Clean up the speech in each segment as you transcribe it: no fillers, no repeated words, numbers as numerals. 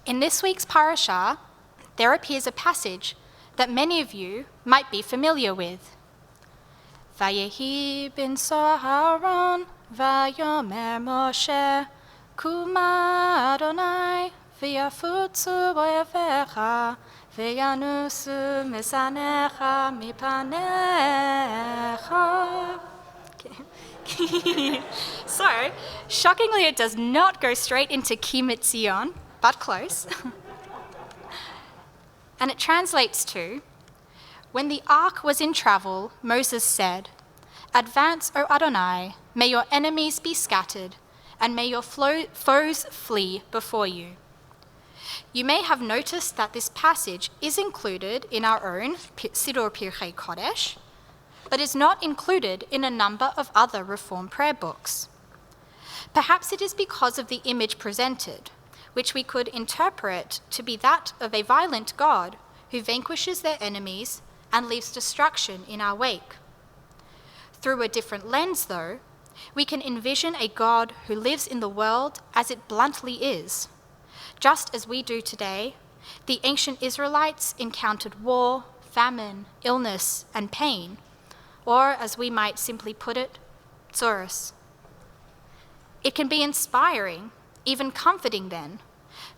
In this week's parashah, there appears a passage that many of you might be familiar with. Vayehi bin Saharon, Vayomer Moshe, Kuma Adonai, V'yafutzu boyevecha, V'yanusu misanecha mipanecha. So, shockingly, it does not go straight into Ki Mitzion, but close. And it translates to, when the ark was in travel, Moses said, "Advance, O Adonai, may your enemies be scattered, and may your foes flee before you." You may have noticed that this passage is included in our own Siddur Pirchei Kodesh, but is not included in a number of other Reform prayer books. Perhaps it is because of the image presented, which we could interpret to be that of a violent God who vanquishes their enemies and leaves destruction in our wake. Through a different lens, though, we can envision a God who lives in the world as it bluntly is. Just as we do today, the ancient Israelites encountered war, famine, illness, and pain, or as we might simply put it, tsuris. It can be inspiring, even comforting then,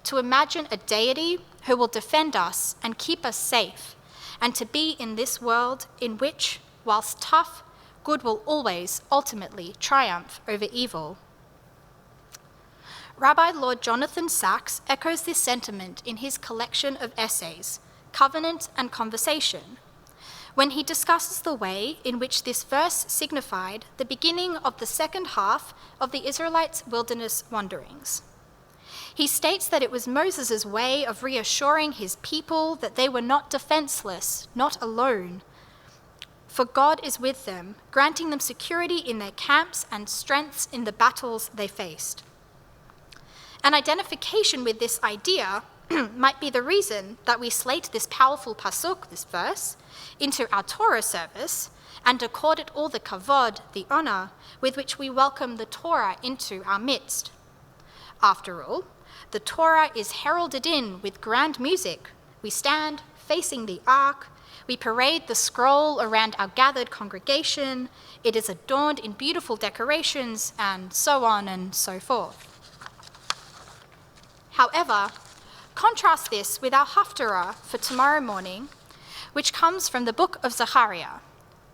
to imagine a deity who will defend us and keep us safe, and to be in this world in which, whilst tough, good will always ultimately triumph over evil. Rabbi Lord Jonathan Sacks echoes this sentiment in his collection of essays, Covenant and Conversation, when he discusses the way in which this verse signified the beginning of the second half of the Israelites' wilderness wanderings. He states that it was Moses' way of reassuring his people that they were not defenseless, not alone, for God is with them, granting them security in their camps and strengths in the battles they faced. An identification with this idea might be the reason that we slate this powerful pasuk, this verse, into our Torah service and accord it all the kavod, the honor, with which we welcome the Torah into our midst. After all, the Torah is heralded in with grand music. We stand facing the ark, we parade the scroll around our gathered congregation, it is adorned in beautiful decorations, and so on and so forth. However, contrast this with our haftarah for tomorrow morning, which comes from the book of Zechariah,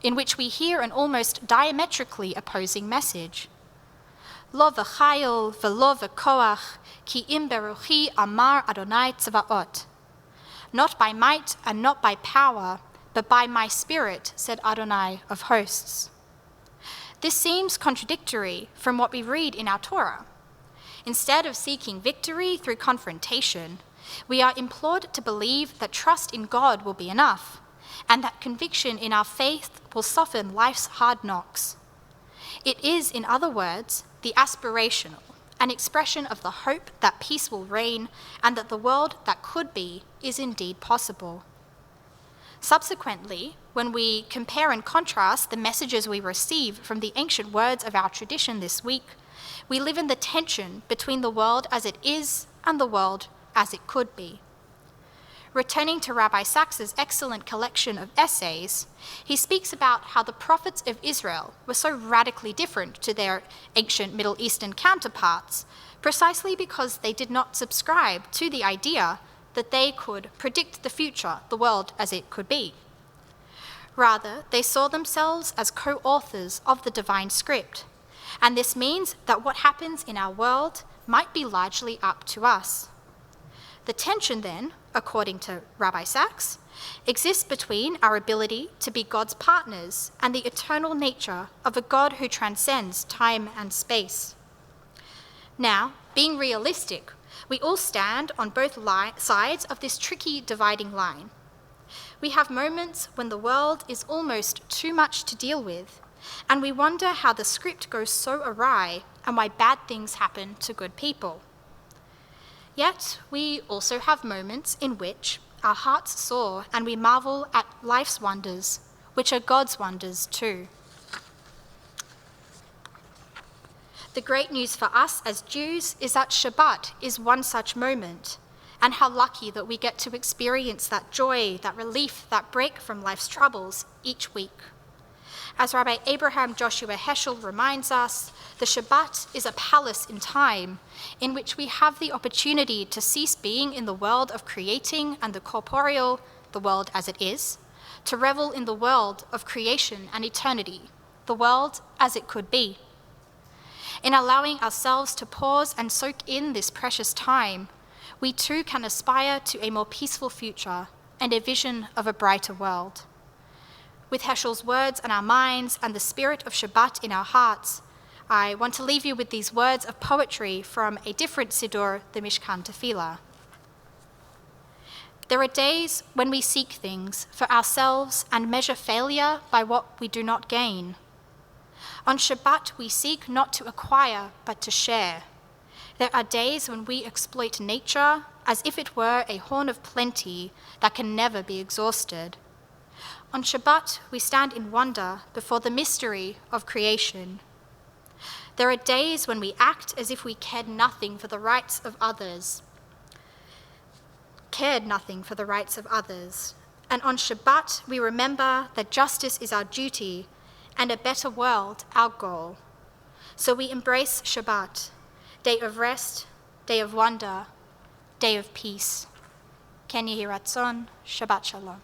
in which we hear an almost diametrically opposing message. Lo v'chayil v'lo v'koach, ki im beruchi amar Adonai tzvaot. Not by might and not by power, but by my spirit, said Adonai of hosts. This seems contradictory from what we read in our Torah. Instead of seeking victory through confrontation, we are implored to believe that trust in God will be enough, and that conviction in our faith will soften life's hard knocks. It is, in other words, the aspirational, an expression of the hope that peace will reign and that the world that could be is indeed possible. Subsequently, when we compare and contrast the messages we receive from the ancient words of our tradition this week, we live in the tension between the world as it is and the world as it could be. Returning to Rabbi Sacks's excellent collection of essays, he speaks about how the prophets of Israel were so radically different to their ancient Middle Eastern counterparts, precisely because they did not subscribe to the idea that they could predict the future, the world as it could be. Rather, they saw themselves as co-authors of the divine script, and this means that what happens in our world might be largely up to us. The tension then, according to Rabbi Sacks, exists between our ability to be God's partners and the eternal nature of a God who transcends time and space. Now, being realistic, we all stand on both sides of this tricky dividing line. We have moments when the world is almost too much to deal with, and we wonder how the script goes so awry and why bad things happen to good people. Yet, we also have moments in which our hearts soar and we marvel at life's wonders, which are God's wonders too. The great news for us as Jews is that Shabbat is one such moment, And how lucky that we get to experience that joy, that relief, that break from life's troubles each week. As Rabbi Abraham Joshua Heschel reminds us, the Shabbat is a palace in time in which we have the opportunity to cease being in the world of creating and the corporeal, the world as it is, to revel in the world of creation and eternity, the world as it could be. In allowing ourselves to pause and soak in this precious time, we too can aspire to a more peaceful future and a vision of a brighter world. With Heschel's words in our minds and the spirit of Shabbat in our hearts, I want to leave you with these words of poetry from a different Siddur, the Mishkan Tefillah. There are days when we seek things for ourselves and measure failure by what we do not gain. On Shabbat, we seek not to acquire, but to share. There are days when we exploit nature as if it were a horn of plenty that can never be exhausted. On Shabbat, we stand in wonder before the mystery of creation. There are days when we act as if we cared nothing for the rights of others. And on Shabbat, we remember that justice is our duty and a better world our goal. So we embrace Shabbat, day of rest, day of wonder, day of peace. Ken Yehi Ratzon, Shabbat Shalom.